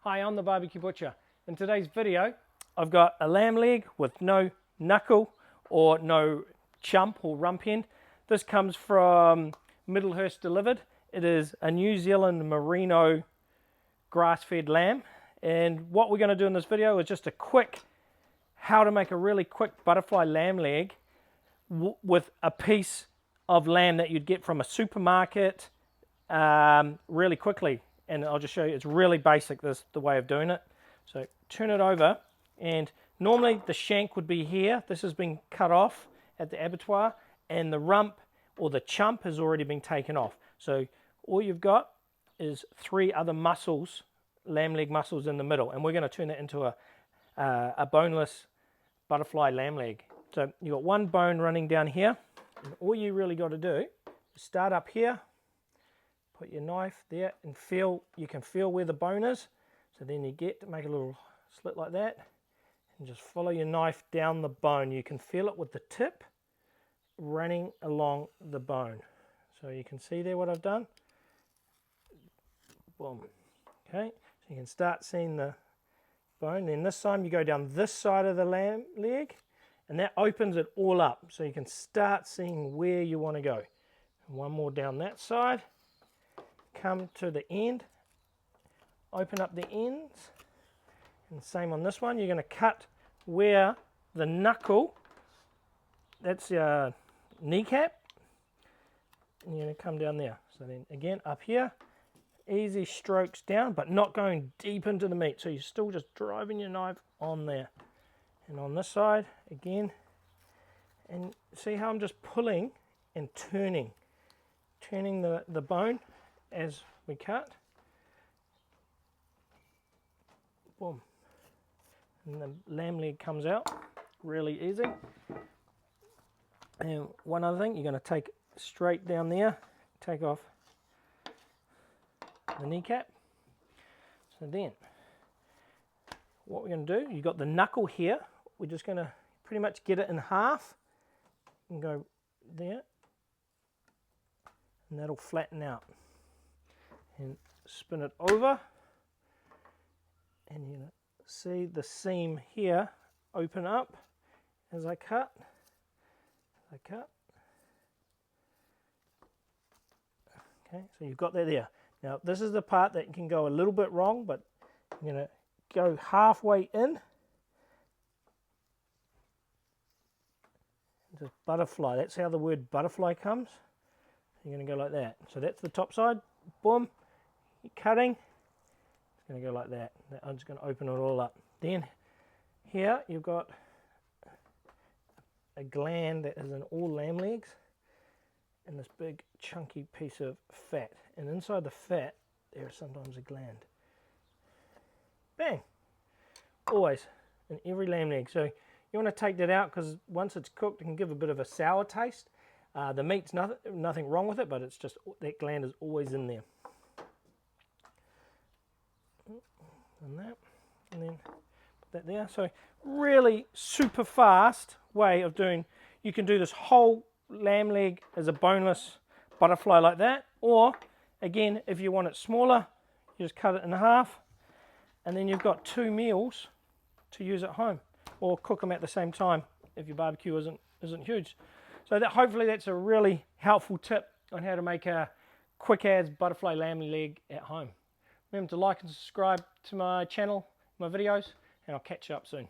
Hi, I'm the BBQ Butcher. In today's video, I've got a lamb leg with no knuckle or no chump or rump end. This comes from Middlehurst Delivered. It is a New Zealand merino grass-fed lamb. And what we're going to do in this video is just a quick, how to make a really quick butterfly lamb leg with a piece of lamb that you'd get from a supermarket really quickly. And I'll just show you, it's really basic, the way of doing it. So turn it over, and normally the shank would be here. This has been cut off at the abattoir, and the rump or the chump has already been taken off. So all you've got is 3 other muscles, lamb leg muscles in the middle, and we're going to turn it into a boneless butterfly lamb leg. So you've got one bone running down here, and all you really got to do is start up here, put your knife there, and you can feel where the bone is. So then you get to make a little slit like that, and just follow your knife down the bone. You can feel it with the tip running along the bone. So you can see there what I've done. Boom. Okay, so you can start seeing the bone. Then this time you go down this side of the lamb leg, and that opens it all up. So you can start seeing where you want to go. And one more down that side. Come to the end, open up the ends, and same on this one. You're going to cut where the knuckle, that's your kneecap, and you're going to come down there. So then again up here, easy strokes down, but not going deep into the meat, so you're still just driving your knife on there. And on this side again, and see how I'm just pulling and turning the bone as we cut. Boom. And the lamb leg comes out really easy. And one other thing, you're going to take straight down there, take off the kneecap. So then what we're going to do, you've got the knuckle here, we're just going to pretty much get it in half and go there, and that'll flatten out. And spin it over, and you see the seam here open up as I cut. Okay, so you've got that there. Now this is the part that can go a little bit wrong, but I'm going to go halfway in. Just butterfly, that's how the word butterfly comes. You're going to go like that. So that's the top side, boom. Cutting, it's going to go like that. I'm just going to open it all up. Then here you've got a gland that is in all lamb legs, and this big chunky piece of fat, and inside the fat there is sometimes a gland. Bang! Always in every lamb leg. So you want to take that out, because once it's cooked it can give a bit of a sour taste. The meat's nothing wrong with it, but it's just that gland is always in there. And that, and then put that there. So really super fast way of doing, you can do this whole lamb leg as a boneless butterfly like that, or again if you want it smaller, you just cut it in half, and then you've got 2 meals to use at home, or cook them at the same time if your barbecue isn't huge. So that, hopefully that's a really helpful tip on how to make a quick as butterfly lamb leg at home. Remember to like and subscribe to my channel, my videos, and I'll catch you up soon.